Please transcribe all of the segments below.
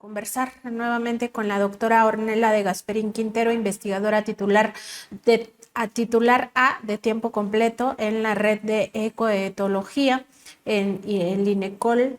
Conversar nuevamente con la doctora Ornella de Gasperín Quintero, investigadora titular A de tiempo completo en la red de ecoetología en el INECOL,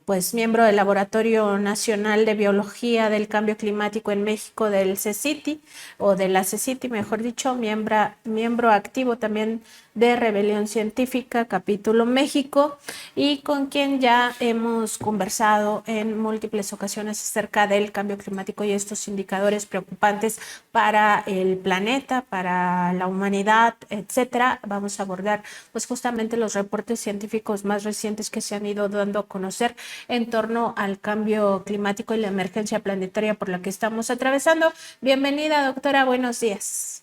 pues miembro del Laboratorio Nacional de Biología del Cambio Climático en México del CECITI, o de la CECITI, mejor dicho, miembro activo también de Rebelión Científica, capítulo México, y con quien ya hemos conversado en múltiples ocasiones acerca del cambio climático y estos indicadores preocupantes para el planeta, para la humanidad, etcétera. Vamos a abordar pues justamente los reportes científicos más recientes que se han ido dando a conocer en torno al cambio climático y la emergencia planetaria por la que estamos atravesando. Bienvenida, doctora, buenos días.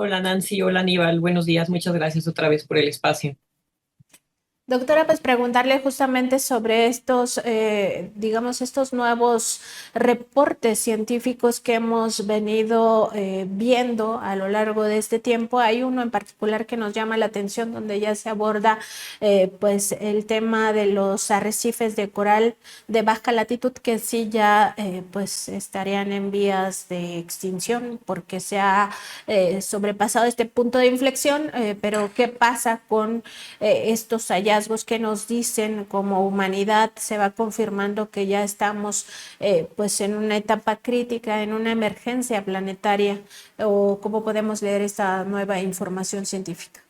Hola Nancy, hola Aníbal, buenos días, muchas gracias otra vez por el espacio. Doctora, pues preguntarle justamente sobre estos, digamos, estos nuevos reportes científicos que hemos venido viendo a lo largo de este tiempo. Hay uno en particular que nos llama la atención, donde ya se aborda pues el tema de los arrecifes de coral de baja latitud, que sí ya pues estarían en vías de extinción porque se ha sobrepasado este punto de inflexión, pero ¿qué pasa con estos hallazgos que nos dicen como humanidad? Se va confirmando que ya estamos pues en una etapa crítica, en una emergencia planetaria, o cómo podemos leer esta nueva información científica.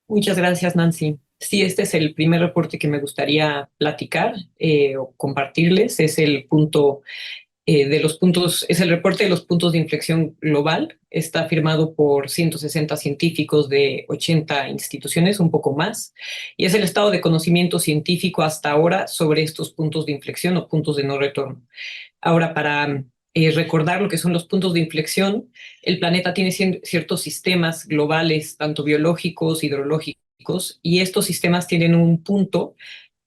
Muchas gracias Nancy. Sí, este es el primer reporte que me gustaría platicar o compartirles. Es el punto de los puntos, es el reporte de los puntos de inflexión global. Está firmado por 160 científicos de 80 instituciones, un poco más, y es el estado de conocimiento científico hasta ahora sobre estos puntos de inflexión o puntos de no retorno. Ahora, para recordar lo que son los puntos de inflexión, el planeta tiene ciertos sistemas globales, tanto biológicos, hidrológicos, y estos sistemas tienen un punto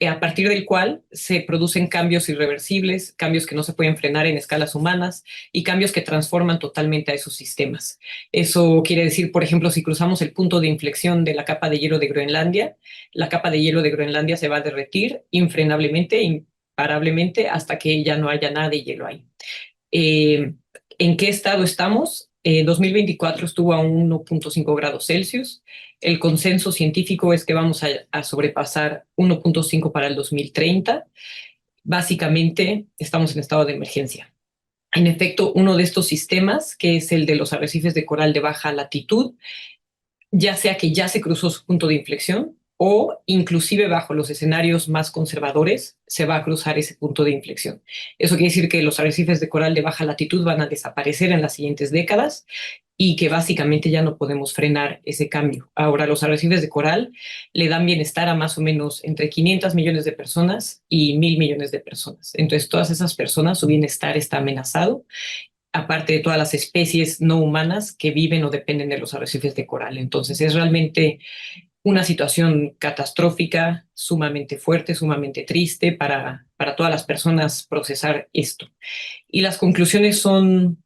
a partir del cual se producen cambios irreversibles, cambios que no se pueden frenar en escalas humanas y cambios que transforman totalmente a esos sistemas. Eso quiere decir, por ejemplo, si cruzamos el punto de inflexión de la capa de hielo de Groenlandia, la capa de hielo de Groenlandia se va a derretir infrenablemente, imparablemente, hasta que ya no haya nada de hielo ahí. Eh, ¿En qué estado estamos? 2024 estuvo a 1.5 grados Celsius. El consenso científico es que vamos a sobrepasar 1.5 para el 2030. Básicamente, estamos en estado de emergencia. En efecto, uno de estos sistemas, que es el de los arrecifes de coral de baja latitud, ya sea que ya se cruzó su punto de inflexión o inclusive bajo los escenarios más conservadores se va a cruzar ese punto de inflexión. Eso quiere decir que los arrecifes de coral de baja latitud van a desaparecer en las siguientes décadas y que básicamente ya no podemos frenar ese cambio. Ahora, los arrecifes de coral le dan bienestar a más o menos entre 500 millones de personas y 1.000 millones de personas. Entonces, todas esas personas, su bienestar está amenazado, aparte de todas las especies no humanas que viven o dependen de los arrecifes de coral. Entonces es realmente una situación catastrófica, sumamente fuerte, sumamente triste para todas las personas procesar esto. Y las conclusiones son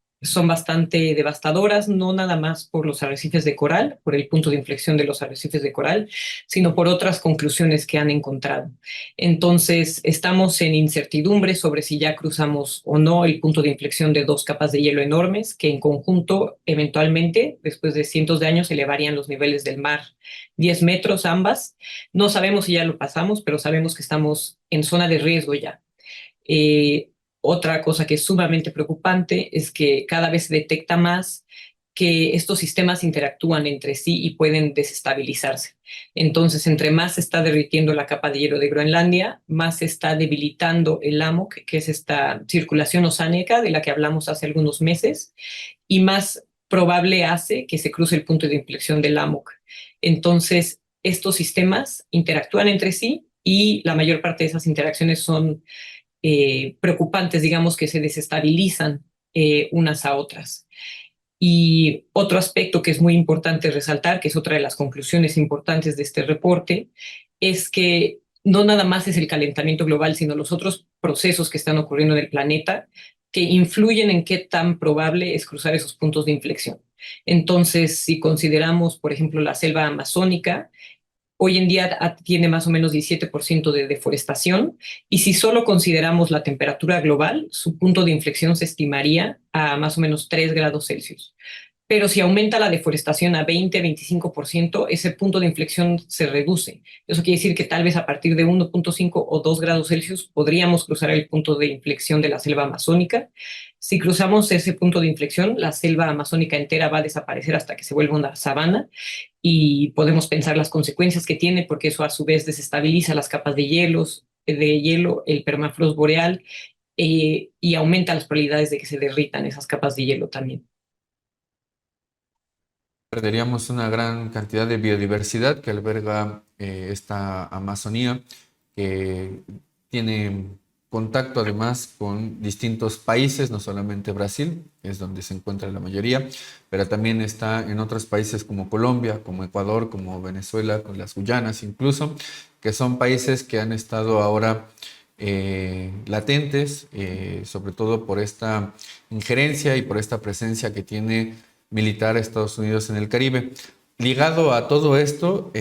bastante devastadoras, no nada más por los arrecifes de coral, por el punto de inflexión de los arrecifes de coral, sino por otras conclusiones que han encontrado. Entonces, estamos en incertidumbre sobre si ya cruzamos o no el punto de inflexión de dos capas de hielo enormes que en conjunto, eventualmente, después de cientos de años, elevarían los niveles del mar 10 metros ambas. No sabemos si ya lo pasamos, pero sabemos que estamos en zona de riesgo ya. Eh, Otra cosa que es sumamente preocupante es que cada vez se detecta más que estos sistemas interactúan entre sí y pueden desestabilizarse. Entonces, entre más se está derritiendo la capa de hielo de Groenlandia, más se está debilitando el AMOC, que es esta circulación oceánica de la que hablamos hace algunos meses, y más probable hace que se cruce el punto de inflexión del AMOC. Entonces, estos sistemas interactúan entre sí y la mayor parte de esas interacciones son preocupantes, digamos, que se desestabilizan unas a otras. Y otro aspecto que es muy importante resaltar, que es otra de las conclusiones importantes de este reporte, es que no nada más es el calentamiento global, sino los otros procesos que están ocurriendo en el planeta que influyen en qué tan probable es cruzar esos puntos de inflexión. Entonces, si consideramos, por ejemplo, la selva amazónica, Hoy en día tiene más o menos 17% de deforestación y si solo consideramos la temperatura global, su punto de inflexión se estimaría a más o menos 3 grados Celsius. Pero si aumenta la deforestación a 20-25%, ese punto de inflexión se reduce. Eso quiere decir que tal vez a partir de 1.5 o 2 grados Celsius podríamos cruzar el punto de inflexión de la selva amazónica. Si cruzamos ese punto de inflexión, la selva amazónica entera va a desaparecer hasta que se vuelva una sabana y podemos pensar las consecuencias que tiene porque eso a su vez desestabiliza las capas de hielo, el permafrost boreal y aumenta las probabilidades de que se derritan esas capas de hielo también. Perderíamos una gran cantidad de biodiversidad que alberga esta Amazonía, que tiene contacto además con distintos países, no solamente Brasil, es donde se encuentra la mayoría, pero también está en otros países como Colombia, como Ecuador, como Venezuela, con las Guyanas incluso, que son países que han estado ahora latentes, sobre todo por esta injerencia y por esta presencia que tiene militar a Estados Unidos en el Caribe. Ligado a todo esto,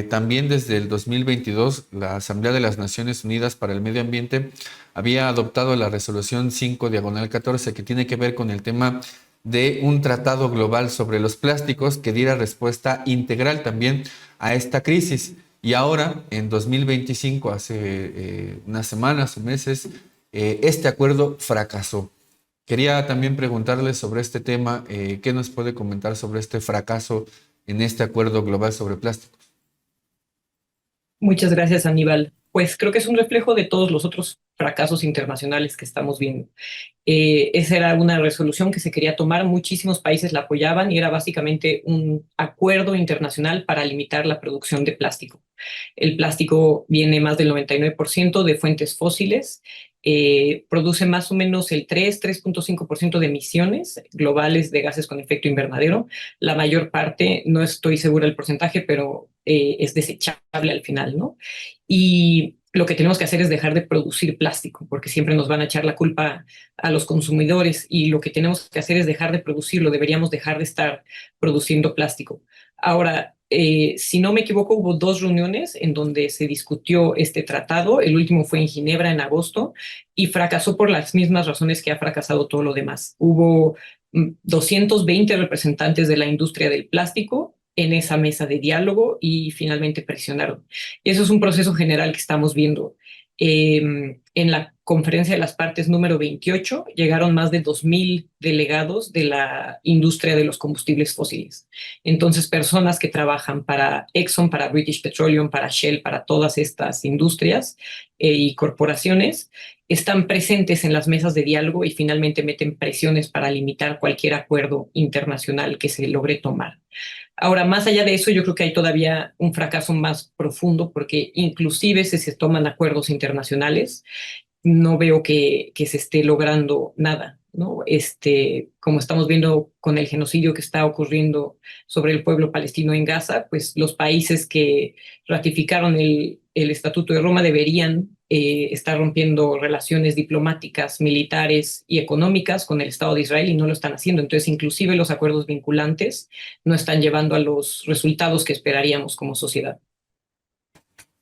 también desde el 2022, la Asamblea de las Naciones Unidas para el Medio Ambiente había adoptado la resolución 5/14 que tiene que ver con el tema de un tratado global sobre los plásticos que diera respuesta integral también a esta crisis. Y ahora, en 2025, hace unas semanas o meses, este acuerdo fracasó. Quería también preguntarle sobre este tema, ¿qué nos puede comentar sobre este fracaso en este acuerdo global sobre plásticos? Muchas gracias, Aníbal. Pues creo que es un reflejo de todos los otros fracasos internacionales que estamos viendo. Esa era una resolución que se quería tomar, muchísimos países la apoyaban y era básicamente un acuerdo internacional para limitar la producción de plástico. El plástico viene más del 99% de fuentes fósiles, produce más o menos el 3.5% de emisiones globales de gases con efecto invernadero. La mayor parte, no estoy segura del porcentaje, pero es desechable al final, ¿no? Y lo que tenemos que hacer es dejar de producir plástico, porque siempre nos van a echar la culpa a los consumidores y lo que tenemos que hacer es dejar de producirlo, deberíamos dejar de estar produciendo plástico. Ahora, si no me equivoco, hubo 2 reuniones en donde se discutió este tratado. El último fue en Ginebra en agosto y fracasó por las mismas razones que ha fracasado todo lo demás. Hubo 220 representantes de la industria del plástico en esa mesa de diálogo y finalmente presionaron. Y eso es un proceso general que estamos viendo. En la conferencia de las partes número 28 llegaron más de 2.000 delegados de la industria de los combustibles fósiles. Entonces, personas que trabajan para Exxon, para British Petroleum, para Shell, para todas estas industrias y corporaciones, están presentes en las mesas de diálogo y finalmente meten presiones para limitar cualquier acuerdo internacional que se logre tomar. Ahora, más allá de eso, yo creo que hay todavía un fracaso más profundo porque inclusive si se toman acuerdos internacionales, no veo que se esté logrando nada, ¿no? Como estamos viendo con el genocidio que está ocurriendo sobre el pueblo palestino en Gaza, pues los países que ratificaron el Estatuto de Roma deberían estar rompiendo relaciones diplomáticas, militares y económicas con el Estado de Israel y no lo están haciendo. Entonces, inclusive los acuerdos vinculantes no están llevando a los resultados que esperaríamos como sociedad.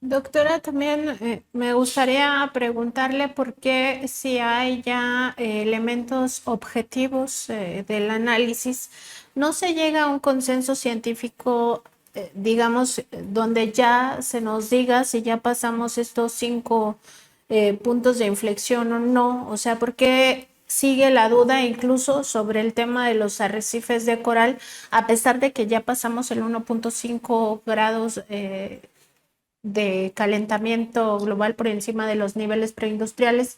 Doctora, también me gustaría preguntarle por qué si hay ya elementos objetivos del análisis, no se llega a un consenso científico, digamos, donde ya se nos diga si ya pasamos estos 5 puntos de inflexión o no, o sea, ¿por qué sigue la duda incluso sobre el tema de los arrecifes de coral, a pesar de que ya pasamos el 1.5 grados de calentamiento global por encima de los niveles preindustriales?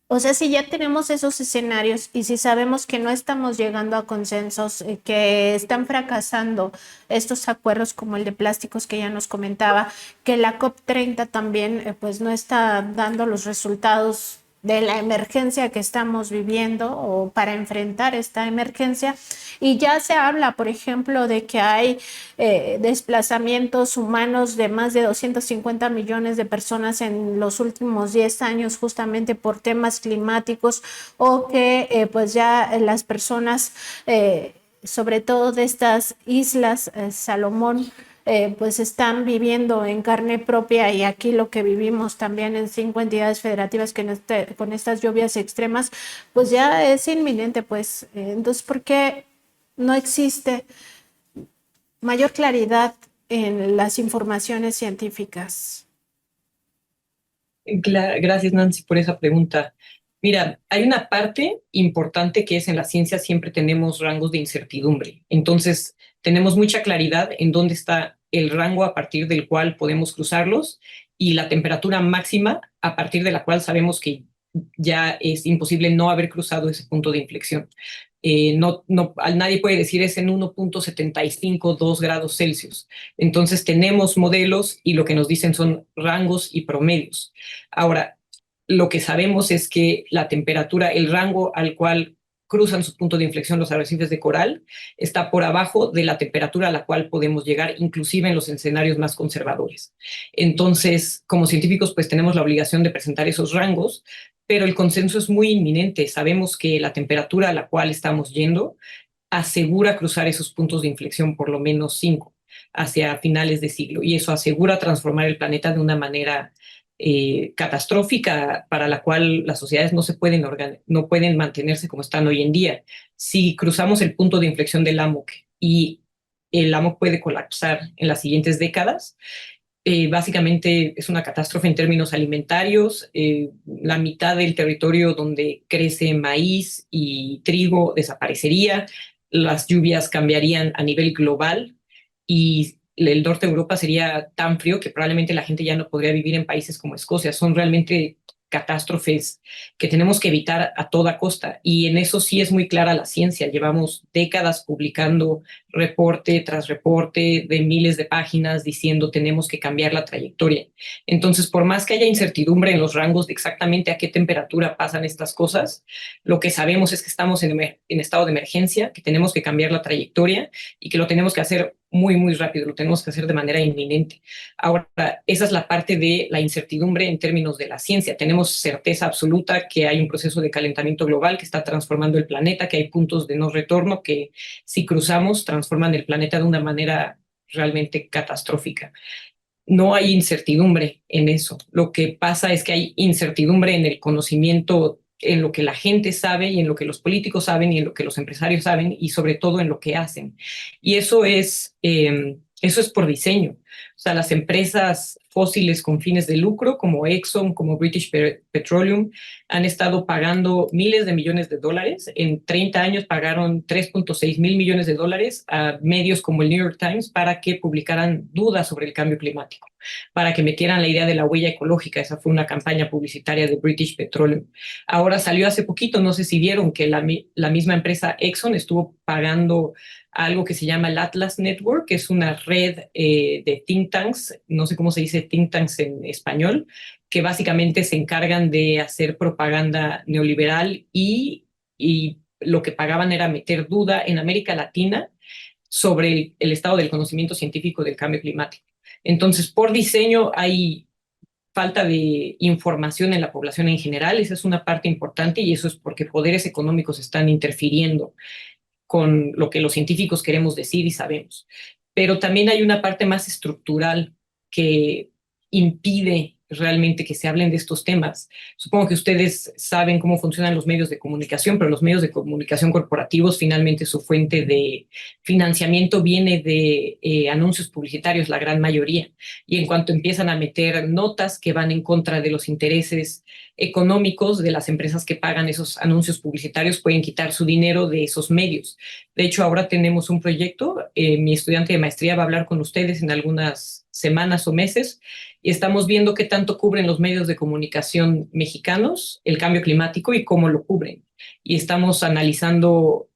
O sea, si ya tenemos esos escenarios y si sabemos que no estamos llegando a consensos, que están fracasando estos acuerdos como el de plásticos que ya nos comentaba, que la COP30 también pues no está dando los resultados de la emergencia que estamos viviendo o para enfrentar esta emergencia. Y ya se habla, por ejemplo, de que hay desplazamientos humanos de más de 250 millones de personas en los últimos 10 años justamente por temas climáticos o que pues ya las personas, sobre todo de estas islas Salomón, pues están viviendo en carne propia, y aquí lo que vivimos también en 5 entidades federativas que con estas lluvias extremas, pues ya es inminente, pues. Entonces, ¿por qué no existe mayor claridad en las informaciones científicas? Gracias, Nancy, por esa pregunta. Mira, hay una parte importante que es en la ciencia siempre tenemos rangos de incertidumbre. Entonces, tenemos mucha claridad en dónde está el rango a partir del cual podemos cruzarlos y la temperatura máxima a partir de la cual sabemos que ya es imposible no haber cruzado ese punto de inflexión. Nadie puede decir es en 1.75, 2 grados Celsius. Entonces tenemos modelos y lo que nos dicen son rangos y promedios. Ahora, lo que sabemos es que la temperatura, el rango al cual cruzan su punto de inflexión los arrecifes de coral, está por abajo de la temperatura a la cual podemos llegar, inclusive en los escenarios más conservadores. Entonces, como científicos, pues tenemos la obligación de presentar esos rangos, pero el consenso es muy inminente. Sabemos que la temperatura a la cual estamos yendo asegura cruzar esos puntos de inflexión, por lo menos 5, hacia finales de siglo, y eso asegura transformar el planeta de una manera catastrófica para la cual las sociedades no pueden mantenerse como están hoy en día. Si cruzamos el punto de inflexión del AMOC y el AMOC puede colapsar en las siguientes décadas, básicamente es una catástrofe en términos alimentarios. La mitad del territorio donde crece maíz y trigo desaparecería, las lluvias cambiarían a nivel global y el norte de Europa sería tan frío que probablemente la gente ya no podría vivir en países como Escocia. Son realmente catástrofes que tenemos que evitar a toda costa, y en eso sí es muy clara la ciencia. Llevamos décadas publicando reporte tras reporte de miles de páginas diciendo tenemos que cambiar la trayectoria. Entonces, por más que haya incertidumbre en los rangos de exactamente a qué temperatura pasan estas cosas, lo que sabemos es que estamos en estado de emergencia, que tenemos que cambiar la trayectoria y que lo tenemos que hacer muy, muy rápido, lo tenemos que hacer de manera inminente. Ahora, esa es la parte de la incertidumbre en términos de la ciencia. Tenemos certeza absoluta que hay un proceso de calentamiento global que está transformando el planeta, que hay puntos de no retorno que si cruzamos transforman el planeta de una manera realmente catastrófica. No hay incertidumbre en eso. Lo que pasa es que hay incertidumbre en el conocimiento, en lo que la gente sabe y en lo que los políticos saben y en lo que los empresarios saben y sobre todo en lo que hacen. Y eso es por diseño. O sea, las empresas fósiles con fines de lucro como Exxon, como British Petroleum, han estado pagando miles de millones de dólares. En 30 años pagaron 3.6 mil millones de dólares a medios como el New York Times para que publicaran dudas sobre el cambio climático, para que metieran la idea de la huella ecológica. Esa fue una campaña publicitaria de British Petroleum. Ahora salió hace poquito, no sé si vieron, que la misma empresa Exxon estuvo pagando algo que se llama el Atlas Network, que es una red de think tanks, no sé cómo se dice think tanks en español, que básicamente se encargan de hacer propaganda neoliberal y lo que pagaban era meter duda en América Latina sobre el estado del conocimiento científico del cambio climático. Entonces, por diseño hay falta de información en la población en general. Esa es una parte importante, y eso es porque poderes económicos están interfiriendo con lo que los científicos queremos decir y sabemos. Pero también hay una parte más estructural que impide realmente que se hablen de estos temas. Supongo que ustedes saben cómo funcionan los medios de comunicación, pero los medios de comunicación corporativos, finalmente su fuente de financiamiento viene de anuncios publicitarios, la gran mayoría. Y en cuanto empiezan a meter notas que van en contra de los intereses económicos de las empresas que pagan esos anuncios publicitarios, pueden quitar su dinero de esos medios. De hecho, ahora tenemos un proyecto, mi estudiante de maestría va a hablar con ustedes en algunas semanas o meses, y estamos viendo qué tanto cubren los medios de comunicación mexicanos el cambio climático y cómo lo cubren. Y estamos analizando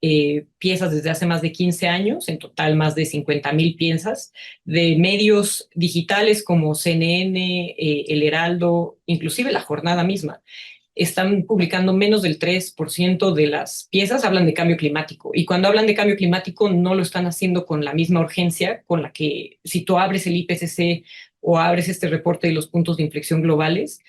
piezas desde hace más de 15 años, en total más de 50,000 piezas, de medios digitales como CNN, El Heraldo, inclusive La Jornada misma. Están publicando menos del 3% de las piezas, hablan de cambio climático. Y cuando hablan de cambio climático no lo están haciendo con la misma urgencia con la que si tú abres el IPCC o abres este reporte de los puntos de inflexión globales,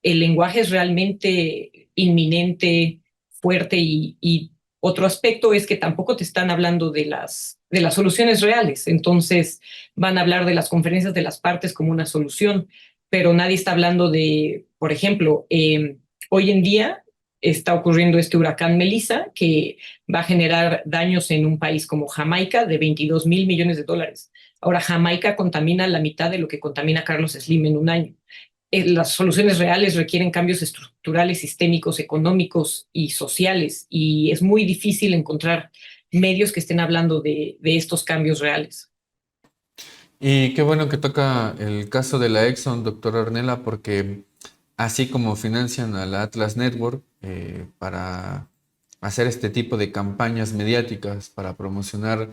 el lenguaje es realmente inminente, fuerte y Otro aspecto es que tampoco te están hablando de las soluciones reales. Entonces van a hablar de las conferencias de las partes como una solución, pero nadie está hablando de, por ejemplo, hoy en día está ocurriendo este huracán Melissa que va a generar daños en un país como Jamaica de 22 mil millones de dólares. Ahora, Jamaica contamina la mitad de lo que contamina Carlos Slim en un año. Las soluciones reales requieren cambios estructurales, sistémicos, económicos y sociales, y es muy difícil encontrar medios que estén hablando de estos cambios reales. Y qué bueno que toca el caso de la Exxon, doctora Ornella, porque así como financian a la Atlas Network para hacer este tipo de campañas mediáticas, para promocionar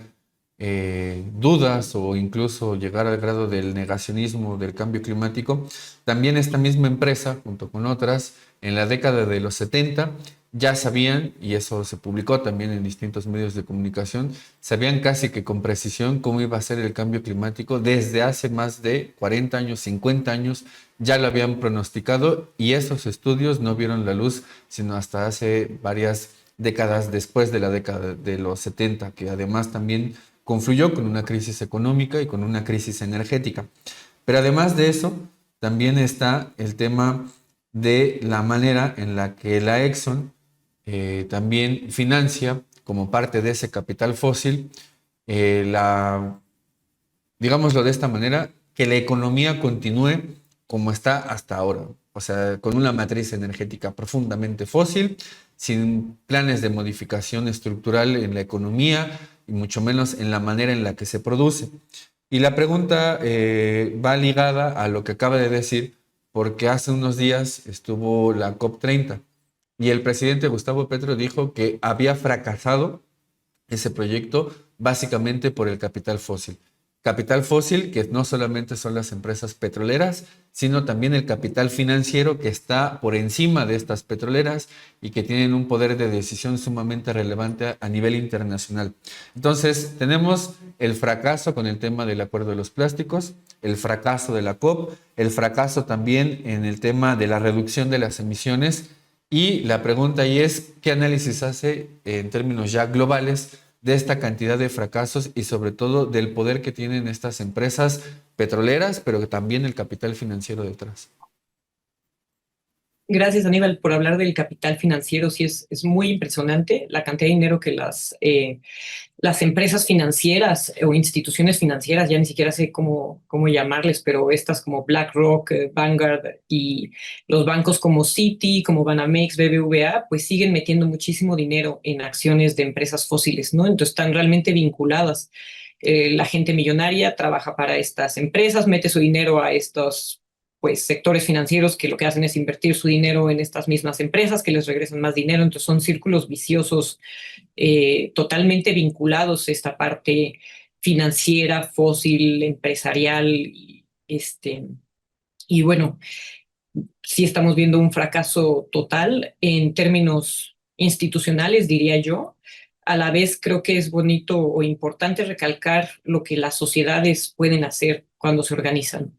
dudas o incluso llegar al grado del negacionismo del cambio climático, también esta misma empresa, junto con otras, en la década de los 70, ya sabían, y eso se publicó también en distintos medios de comunicación, sabían casi que con precisión cómo iba a ser el cambio climático desde hace más de 40 años, 50 años, ya lo habían pronosticado y esos estudios no vieron la luz sino hasta hace varias décadas después de la década de los 70, que además también confluyó con una crisis económica y con una crisis energética. Pero además de eso, también está el tema de la manera en la que la Exxon también financia, como parte de ese capital fósil, digámoslo de esta manera, que la economía continúe como está hasta ahora. O sea, con una matriz energética profundamente fósil, sin planes de modificación estructural en la economía y mucho menos en la manera en la que se produce. Y la pregunta va ligada a lo que acaba de decir, porque hace unos días estuvo la COP30 y el presidente Gustavo Petro dijo que había fracasado ese proyecto básicamente por el capital fósil. Capital fósil que no solamente son las empresas petroleras, sino también el capital financiero que está por encima de estas petroleras y que tienen un poder de decisión sumamente relevante a nivel internacional. Entonces, tenemos el fracaso con el tema del acuerdo de los plásticos, el fracaso de la COP, el fracaso también en el tema de la reducción de las emisiones y la pregunta ahí es, ¿qué análisis hace en términos ya globales de esta cantidad de fracasos y sobre todo del poder que tienen estas empresas petroleras, pero también el capital financiero detrás? Gracias, Aníbal, por hablar del capital financiero. Sí, es muy impresionante la cantidad de dinero que las empresas financieras o instituciones financieras, ya ni siquiera sé cómo llamarles, pero estas como BlackRock, Vanguard y los bancos como Citi, como Banamex, BBVA, pues siguen metiendo muchísimo dinero en acciones de empresas fósiles, ¿no? Entonces están realmente vinculadas. La gente millonaria trabaja para estas empresas, mete su dinero a estos pues sectores financieros que lo que hacen es invertir su dinero en estas mismas empresas que les regresan más dinero. Entonces son círculos viciosos totalmente vinculados a esta parte financiera, fósil, empresarial. Y bueno, sí estamos viendo un fracaso total en términos institucionales, diría yo. A la vez creo que es bonito o importante recalcar lo que las sociedades pueden hacer cuando se organizan.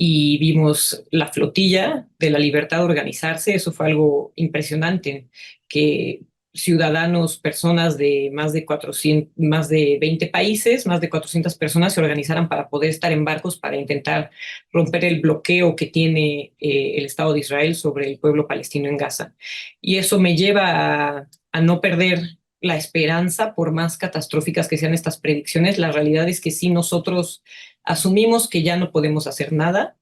Y vimos la flotilla de la libertad de organizarse, eso fue algo impresionante, que ciudadanos, personas de más de 20 países, más de 400 personas se organizaran para poder estar en barcos para intentar romper el bloqueo que tiene el Estado de Israel sobre el pueblo palestino en Gaza. Y eso me lleva a no perder la esperanza, por más catastróficas que sean estas predicciones. La realidad es que si nosotros asumimos que ya no podemos hacer nada,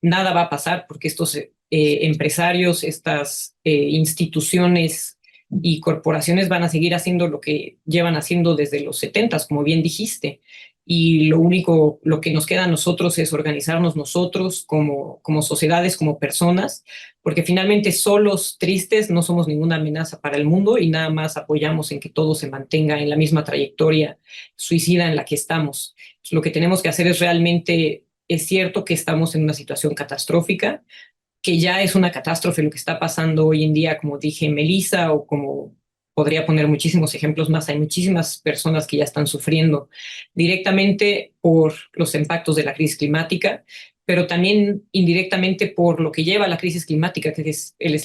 nada va a pasar porque estos empresarios, estas instituciones y corporaciones van a seguir haciendo lo que llevan haciendo desde los 70s, como bien dijiste. Y lo que nos queda a nosotros es organizarnos nosotros como sociedades, como personas, porque finalmente solos, tristes, no somos ninguna amenaza para el mundo y nada más apoyamos en que todo se mantenga en la misma trayectoria suicida en la que estamos. Lo que tenemos que hacer es realmente, es cierto que estamos en una situación catastrófica, que ya es una catástrofe lo que está pasando hoy en día, como dije, Melissa, o como podría poner muchísimos ejemplos más. Hay muchísimas personas que ya están sufriendo directamente por los impactos de la crisis climática, pero también indirectamente por lo que lleva a la crisis climática, que es el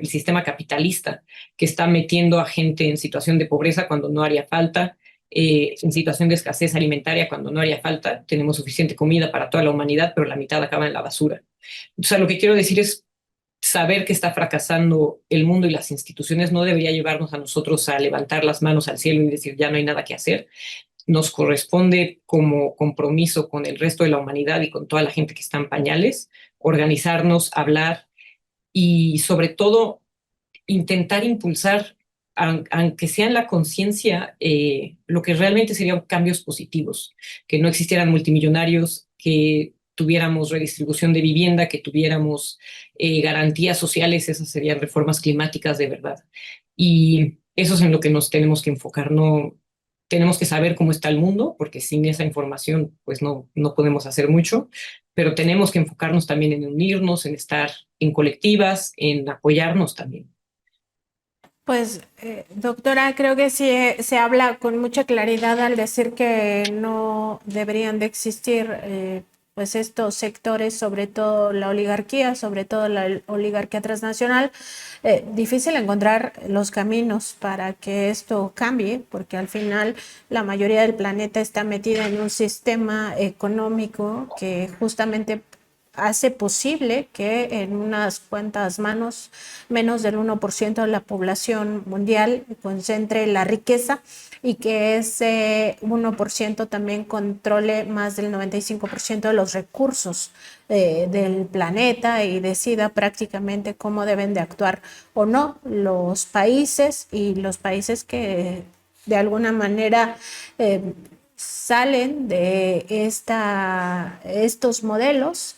sistema capitalista, que está metiendo a gente en situación de pobreza cuando no haría falta, en situación de escasez alimentaria cuando no haría falta. Tenemos suficiente comida para toda la humanidad, pero la mitad acaba en la basura. O sea, lo que quiero decir es saber que está fracasando el mundo y las instituciones no debería llevarnos a nosotros a levantar las manos al cielo y decir ya no hay nada que hacer. Nos corresponde como compromiso con el resto de la humanidad y con toda la gente que está en pañales, organizarnos, hablar y sobre todo intentar impulsar, aunque sea en la conciencia, lo que realmente serían cambios positivos, que no existieran multimillonarios, que tuviéramos redistribución de vivienda, que tuviéramos garantías sociales. Esas serían reformas climáticas de verdad. Y eso es en lo que nos tenemos que enfocar. No tenemos que saber cómo está el mundo, porque sin esa información pues no podemos hacer mucho, pero tenemos que enfocarnos también en unirnos, en estar en colectivas, en apoyarnos también. Pues, doctora, creo que sí se habla con mucha claridad al decir que no deberían de existir pues estos sectores, sobre todo la oligarquía, sobre todo la oligarquía transnacional. Difícil encontrar los caminos para que esto cambie, porque al final la mayoría del planeta está metida en un sistema económico que justamente hace posible que en unas cuantas manos, menos del 1% de la población mundial concentre la riqueza y que ese 1% también controle más del 95% de los recursos del planeta y decida prácticamente cómo deben de actuar o no los países, y los países que de alguna manera salen de estos modelos,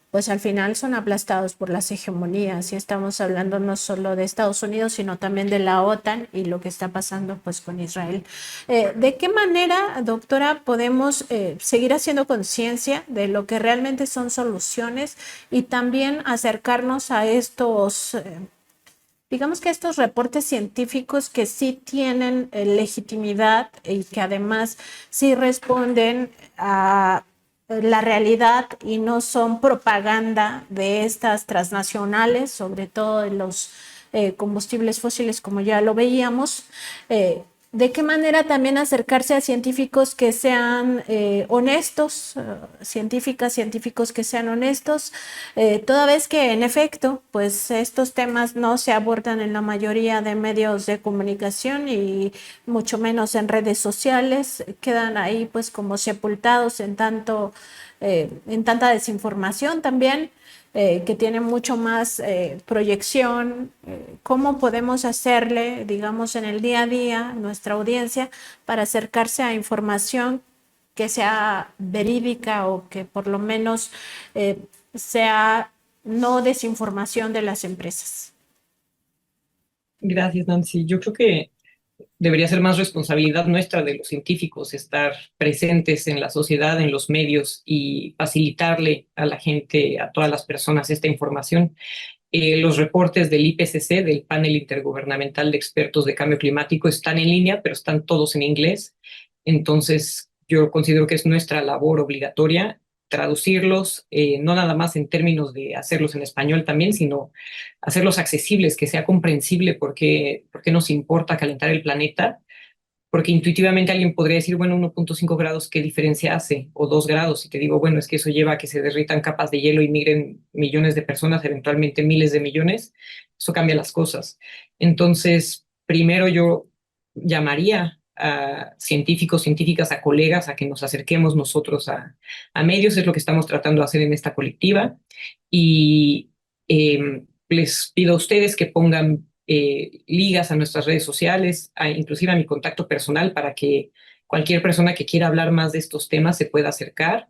pues al final son aplastados por las hegemonías, y estamos hablando no solo de Estados Unidos, sino también de la OTAN y lo que está pasando pues con Israel. ¿De qué manera, doctora, podemos seguir haciendo conciencia de lo que realmente son soluciones y también acercarnos a estos, digamos que estos reportes científicos que sí tienen legitimidad y que además sí responden a la realidad y no son propaganda de estas transnacionales, sobre todo de los combustibles fósiles, como ya lo veíamos? ¿De qué manera también acercarse a científicos que sean honestos, científicos que sean honestos, toda vez que en efecto, pues estos temas no se abordan en la mayoría de medios de comunicación y mucho menos en redes sociales, quedan ahí pues como sepultados en tanta desinformación también? Que tiene mucho más proyección? ¿Cómo podemos hacerle, digamos, en el día a día, nuestra audiencia, para acercarse a información que sea verídica o que por lo menos sea no desinformación de las empresas? Gracias, Nancy. Yo creo que debería ser más responsabilidad nuestra de los científicos estar presentes en la sociedad, en los medios y facilitarle a la gente, a todas las personas, esta información. Los reportes del IPCC, del Panel Intergubernamental de Expertos de Cambio Climático, están en línea, pero están todos en inglés. Entonces, yo considero que es nuestra labor obligatoria traducirlos, no nada más en términos de hacerlos en español también, sino hacerlos accesibles, que sea comprensible por qué nos importa calentar el planeta, porque intuitivamente alguien podría decir, bueno, 1.5 grados, ¿qué diferencia hace? O 2 grados, y te digo, bueno, es que eso lleva a que se derritan capas de hielo y migren millones de personas, eventualmente miles de millones. Eso cambia las cosas. Entonces, primero yo llamaría a científicos, científicas, a colegas, a que nos acerquemos nosotros a medios. Es lo que estamos tratando de hacer en esta colectiva. Y les pido a ustedes que pongan ligas a nuestras redes sociales, inclusive a mi contacto personal, para que cualquier persona que quiera hablar más de estos temas se pueda acercar,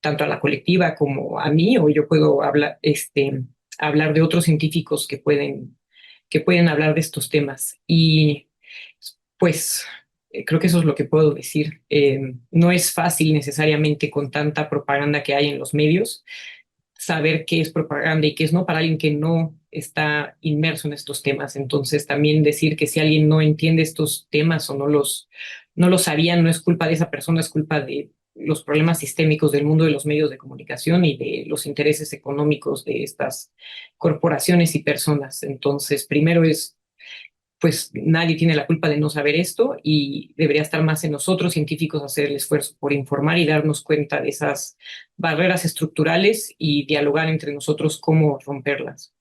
tanto a la colectiva como a mí, o yo puedo hablar de otros científicos que pueden hablar de estos temas. Y pues creo que eso es lo que puedo decir. No es fácil necesariamente con tanta propaganda que hay en los medios saber qué es propaganda y qué es no para alguien que no está inmerso en estos temas. Entonces también decir que si alguien no entiende estos temas o no los sabía, no es culpa de esa persona, es culpa de los problemas sistémicos del mundo de los medios de comunicación y de los intereses económicos de estas corporaciones y personas. Entonces, primero es, pues nadie tiene la culpa de no saber esto y debería estar más en nosotros, científicos, hacer el esfuerzo por informar y darnos cuenta de esas barreras estructurales y dialogar entre nosotros cómo romperlas.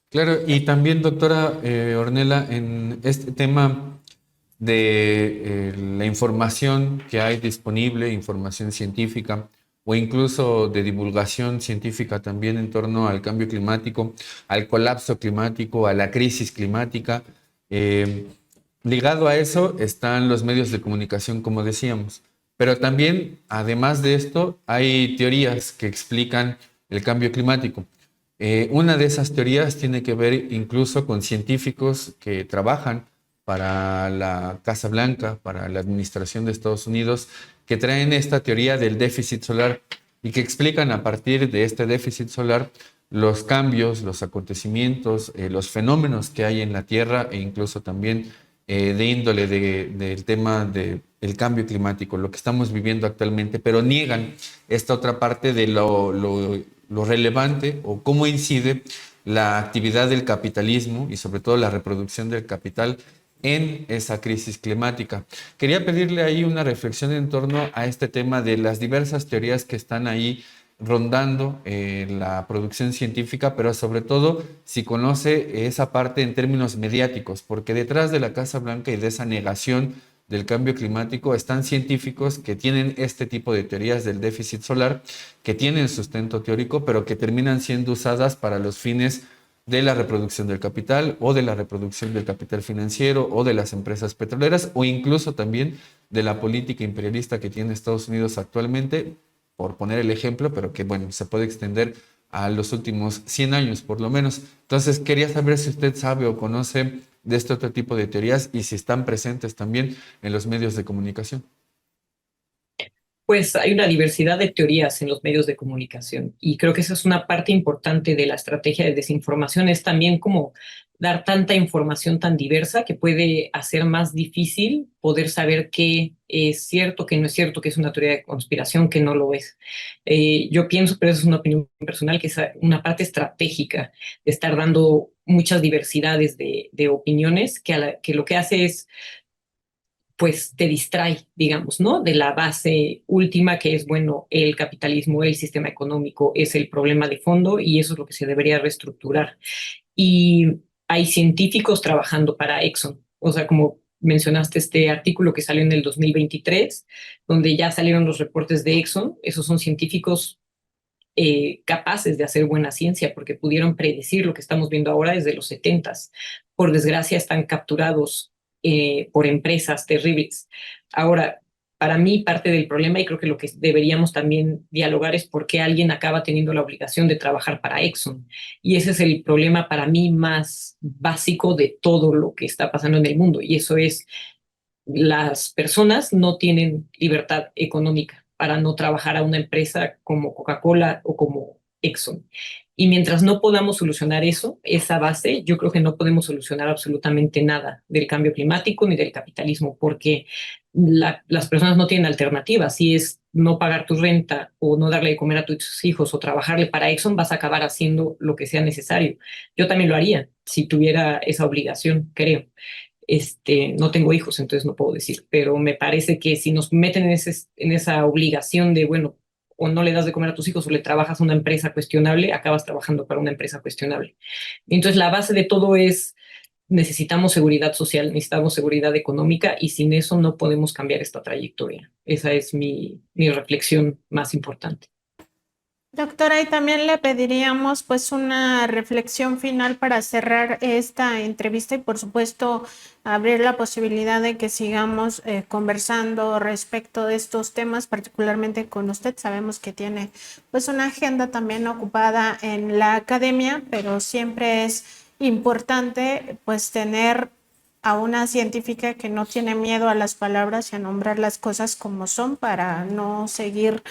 Claro, y también, doctora Ornella, en este tema de la información que hay disponible, información científica o incluso de divulgación científica también en torno al cambio climático, al colapso climático, a la crisis climática. eh, Ligado a eso están los medios de comunicación, como decíamos. Pero también, además de esto, hay teorías que explican el cambio climático. Una de esas teorías tiene que ver incluso con científicos que trabajan para la Casa Blanca, para la administración de Estados Unidos, que traen esta teoría del déficit solar y que explican a partir de este déficit solar los cambios, los acontecimientos, los fenómenos que hay en la Tierra e incluso también de índole del tema del cambio climático, lo que estamos viviendo actualmente, pero niegan esta otra parte de lo relevante o cómo incide la actividad del capitalismo y sobre todo la reproducción del capital en esa crisis climática. Quería pedirle ahí una reflexión en torno a este tema de las diversas teorías que están ahí rondando la producción científica, pero sobre todo si conoce esa parte en términos mediáticos, porque detrás de la Casa Blanca y de esa negación del cambio climático están científicos que tienen este tipo de teorías del déficit solar, que tienen sustento teórico, pero que terminan siendo usadas para los fines de la reproducción del capital o de la reproducción del capital financiero o de las empresas petroleras o incluso también de la política imperialista que tiene Estados Unidos actualmente, por poner el ejemplo, pero que bueno, se puede extender a los últimos 100 años por lo menos. Entonces quería saber si usted sabe o conoce de este otro tipo de teorías y si están presentes también en los medios de comunicación. Pues hay una diversidad de teorías en los medios de comunicación y creo que esa es una parte importante de la estrategia de desinformación, es también como dar tanta información tan diversa que puede hacer más difícil poder saber qué es cierto, qué no es cierto, qué es una teoría de conspiración, qué no lo es. Yo pienso, pero eso es una opinión personal, que es una parte estratégica de estar dando muchas diversidades de opiniones que lo que hace es pues te distrae, digamos, ¿no? De la base última que es, bueno, el capitalismo, el sistema económico es el problema de fondo y eso es lo que se debería reestructurar. Y hay científicos trabajando para Exxon, o sea, como mencionaste este artículo que salió en el 2023, donde ya salieron los reportes de Exxon, esos son científicos capaces de hacer buena ciencia porque pudieron predecir lo que estamos viendo ahora desde los 70s. Por desgracia están capturados por empresas terribles. Ahora, para mí parte del problema, y creo que lo que deberíamos también dialogar es por qué alguien acaba teniendo la obligación de trabajar para Exxon. Y ese es el problema para mí más básico de todo lo que está pasando en el mundo. Y eso es, las personas no tienen libertad económica para no trabajar a una empresa como Coca-Cola o como Exxon. Y mientras no podamos solucionar eso, esa base, yo creo que no podemos solucionar absolutamente nada del cambio climático ni del capitalismo, porque las personas no tienen alternativas. Si es no pagar tu renta o no darle de comer a tus hijos o trabajarle para Exxon, vas a acabar haciendo lo que sea necesario. Yo también lo haría si tuviera esa obligación, creo. No tengo hijos, entonces no puedo decir, pero me parece que si nos meten en esa obligación de, bueno, o no le das de comer a tus hijos o le trabajas a una empresa cuestionable, acabas trabajando para una empresa cuestionable. Entonces la base de todo es, necesitamos seguridad social, necesitamos seguridad económica y sin eso no podemos cambiar esta trayectoria. Esa es mi reflexión más importante. Doctora, y también le pediríamos pues una reflexión final para cerrar esta entrevista y por supuesto abrir la posibilidad de que sigamos conversando respecto de estos temas, particularmente con usted. Sabemos que tiene pues una agenda también ocupada en la academia, pero siempre es importante pues tener a una científica que no tiene miedo a las palabras y a nombrar las cosas como son para no seguir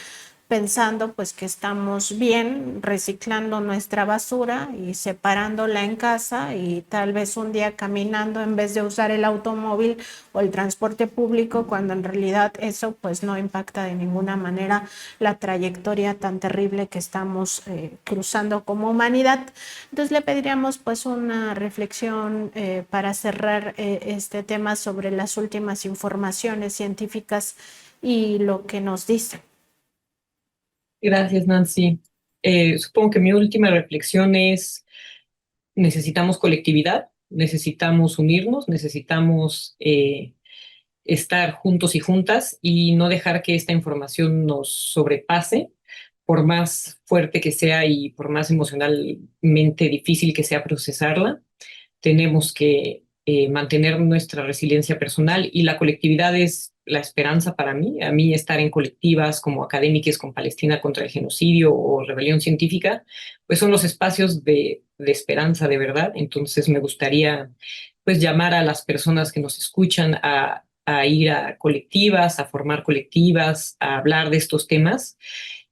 pensando pues que estamos bien reciclando nuestra basura y separándola en casa y tal vez un día caminando en vez de usar el automóvil o el transporte público, cuando en realidad eso pues no impacta de ninguna manera la trayectoria tan terrible que estamos cruzando como humanidad. Entonces le pediríamos pues una reflexión para cerrar este tema sobre las últimas informaciones científicas y lo que nos dice. Gracias, Nancy. Supongo que mi última reflexión es: necesitamos colectividad, necesitamos unirnos, necesitamos estar juntos y juntas y no dejar que esta información nos sobrepase, por más fuerte que sea y por más emocionalmente difícil que sea procesarla. Tenemos que mantener nuestra resiliencia personal, y la colectividad es la esperanza para mí. A mí estar en colectivas como Académiques con Palestina contra el genocidio o Rebelión Científica, pues son los espacios de esperanza de verdad. Entonces me gustaría pues llamar a las personas que nos escuchan a ir a colectivas, a formar colectivas, a hablar de estos temas.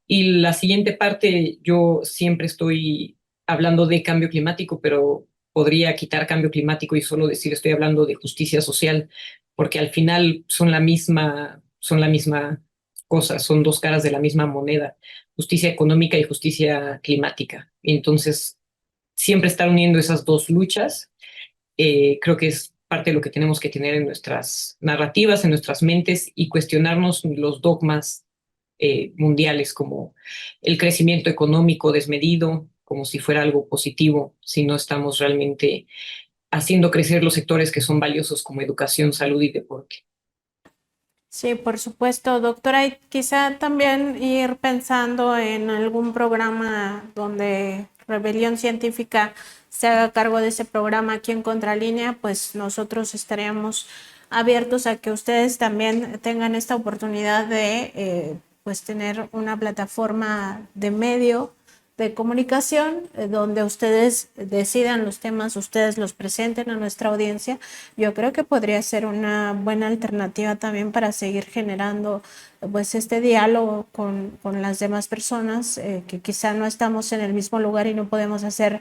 Y la siguiente parte, yo siempre estoy hablando de cambio climático, pero podría quitar cambio climático y solo decir estoy hablando de justicia social, porque al final son la misma cosa, son dos caras de la misma moneda: justicia económica y justicia climática. Entonces, siempre estar uniendo esas dos luchas, creo que es parte de lo que tenemos que tener en nuestras narrativas, en nuestras mentes, y cuestionarnos los dogmas mundiales, como el crecimiento económico desmedido, como si fuera algo positivo, si no estamos realmente haciendo crecer los sectores que son valiosos, como educación, salud y deporte. Sí, por supuesto, doctora, y quizá también ir pensando en algún programa donde Rebelión Científica se haga cargo de ese programa aquí en Contralínea, pues nosotros estaríamos abiertos a que ustedes también tengan esta oportunidad de pues tener una plataforma de medio de comunicación donde ustedes decidan los temas, ustedes los presenten a nuestra audiencia. Yo creo que podría ser una buena alternativa también para seguir generando pues este diálogo con las demás personas que quizá no estamos en el mismo lugar y no podemos hacer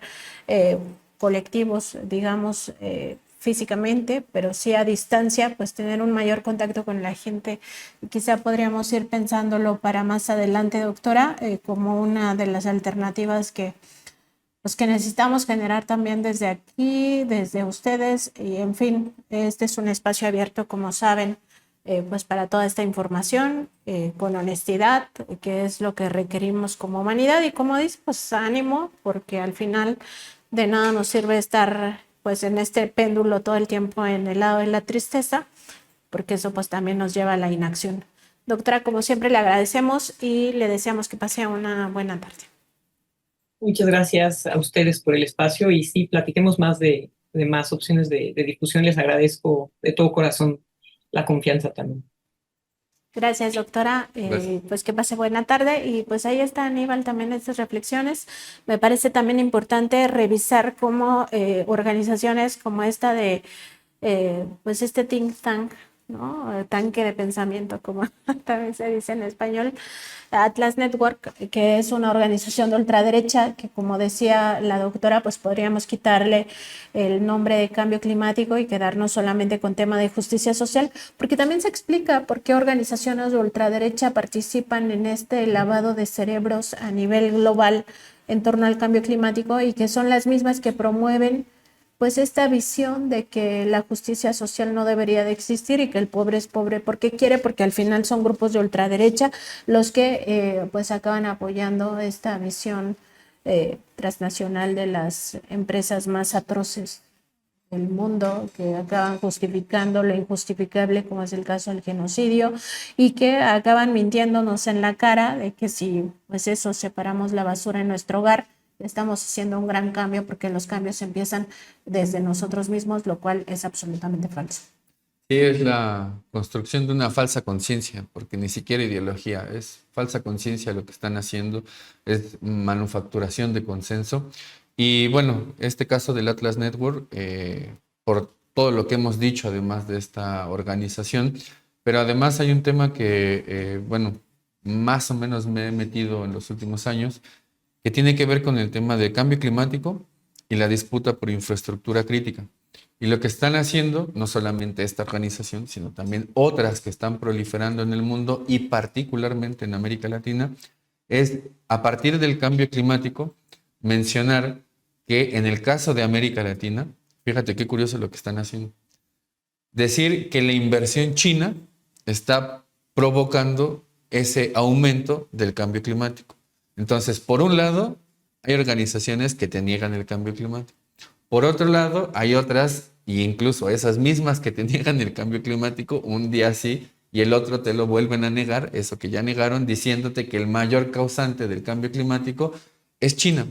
colectivos, digamos, físicamente, pero sí a distancia, pues tener un mayor contacto con la gente. Y quizá podríamos ir pensándolo para más adelante, doctora, como una de las alternativas pues, que necesitamos generar también desde aquí, desde ustedes. Y en fin, este es un espacio abierto, como saben, pues para toda esta información, con honestidad, que es lo que requerimos como humanidad. Y como dice, pues ánimo, porque al final de nada nos sirve estar pues en este péndulo todo el tiempo en el lado de la tristeza, porque eso pues también nos lleva a la inacción. Doctora, como siempre le agradecemos y le deseamos que pase una buena tarde. Muchas gracias a ustedes por el espacio, y sí, platiquemos más de más opciones de difusión. Les agradezco de todo corazón la confianza también. Gracias, doctora. Pues que pase buena tarde. Y pues ahí está, Aníbal, también estas reflexiones. Me parece también importante revisar cómo organizaciones como esta de, pues este think tank, ¿no? Tanque de pensamiento, como también se dice en español, Atlas Network, que es una organización de ultraderecha que, como decía la doctora, pues podríamos quitarle el nombre de cambio climático y quedarnos solamente con tema de justicia social, porque también se explica por qué organizaciones de ultraderecha participan en este lavado de cerebros a nivel global en torno al cambio climático, y que son las mismas que promueven pues esta visión de que la justicia social no debería de existir y que el pobre es pobre porque quiere, porque al final son grupos de ultraderecha los que pues acaban apoyando esta visión transnacional de las empresas más atroces del mundo, que acaban justificando lo injustificable, como es el caso del genocidio, y que acaban mintiéndonos en la cara de que si pues eso, separamos la basura en nuestro hogar, estamos haciendo un gran cambio, porque los cambios empiezan desde nosotros mismos, lo cual es absolutamente falso. Sí, es la construcción de una falsa conciencia, porque ni siquiera ideología, es falsa conciencia lo que están haciendo, es manufacturación de consenso. Y bueno, este caso del Atlas Network, por todo lo que hemos dicho, además de esta organización, pero además hay un tema que, bueno, más o menos me he metido en los últimos años, que tiene que ver con el tema del cambio climático y la disputa por infraestructura crítica. Y lo que están haciendo, no solamente esta organización, sino también otras que están proliferando en el mundo y particularmente en América Latina, es a partir del cambio climático mencionar que en el caso de América Latina, fíjate qué curioso lo que están haciendo, decir que la inversión china está provocando ese aumento del cambio climático. Entonces, por un lado, hay organizaciones que te niegan el cambio climático. Por otro lado, hay otras, e incluso esas mismas que te niegan el cambio climático, un día sí y el otro te lo vuelven a negar, eso que ya negaron, diciéndote que el mayor causante del cambio climático es China.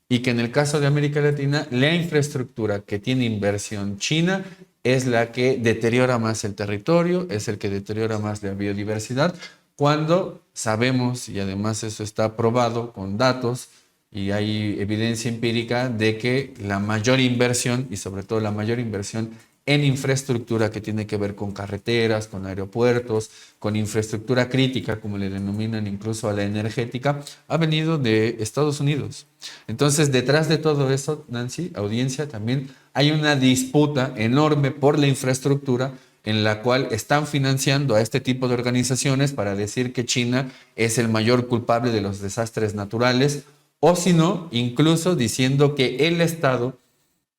Y que en el caso de América Latina, la infraestructura que tiene inversión china es la que deteriora más el territorio, es el que deteriora más la biodiversidad, cuando sabemos, y además eso está probado con datos, y hay evidencia empírica de que la mayor inversión, y sobre todo la mayor inversión en infraestructura que tiene que ver con carreteras, con aeropuertos, con infraestructura crítica, como le denominan incluso a la energética, ha venido de Estados Unidos. Entonces, detrás de todo eso, Nancy, audiencia, también hay una disputa enorme por la infraestructura en la cual están financiando a este tipo de organizaciones para decir que China es el mayor culpable de los desastres naturales, o si no, incluso diciendo que el Estado,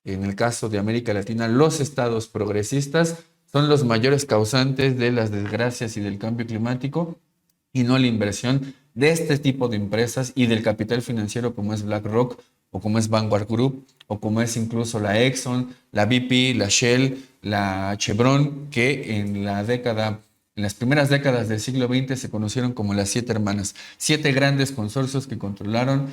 en el caso de América Latina, los estados progresistas son los mayores causantes de las desgracias y del cambio climático, y no la inversión de este tipo de empresas y del capital financiero como es BlackRock o como es Vanguard Group o como es incluso la Exxon, la BP, la Shell, la Chevron, que en las primeras décadas del siglo XX se conocieron como las 7 hermanas, 7 grandes consorcios que controlaron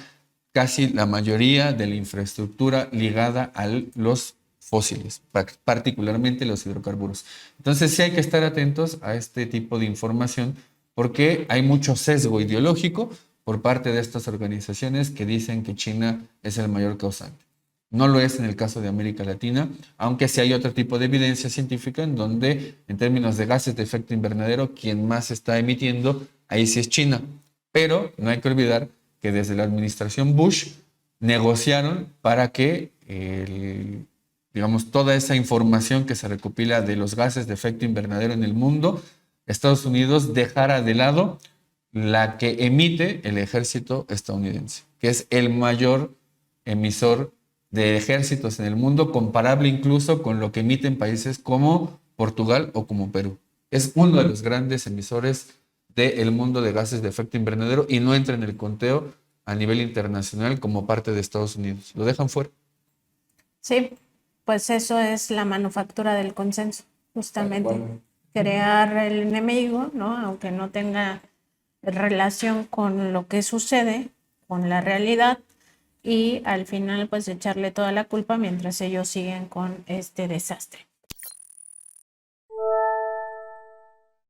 casi la mayoría de la infraestructura ligada a los fósiles, particularmente los hidrocarburos. Entonces sí hay que estar atentos a este tipo de información porque hay mucho sesgo ideológico por parte de estas organizaciones que dicen que China es el mayor causante. No lo es en el caso de América Latina, aunque sí hay otro tipo de evidencia científica en donde, en términos de gases de efecto invernadero, quien más está emitiendo, ahí sí es China. Pero no hay que olvidar que desde la administración Bush negociaron para que digamos, toda esa información que se recopila de los gases de efecto invernadero en el mundo, Estados Unidos dejara de lado la que emite el ejército estadounidense, que es el mayor emisor de ejércitos en el mundo, comparable incluso con lo que emiten países como Portugal o como Perú. Es uno de los grandes emisores del mundo de gases de efecto invernadero y no entra en el conteo a nivel internacional como parte de Estados Unidos. Lo dejan fuera. Sí, pues eso es la manufactura del consenso, justamente. Crear el enemigo, ¿no? Aunque no tenga relación con lo que sucede, con la realidad, y al final pues echarle toda la culpa mientras ellos siguen con este desastre.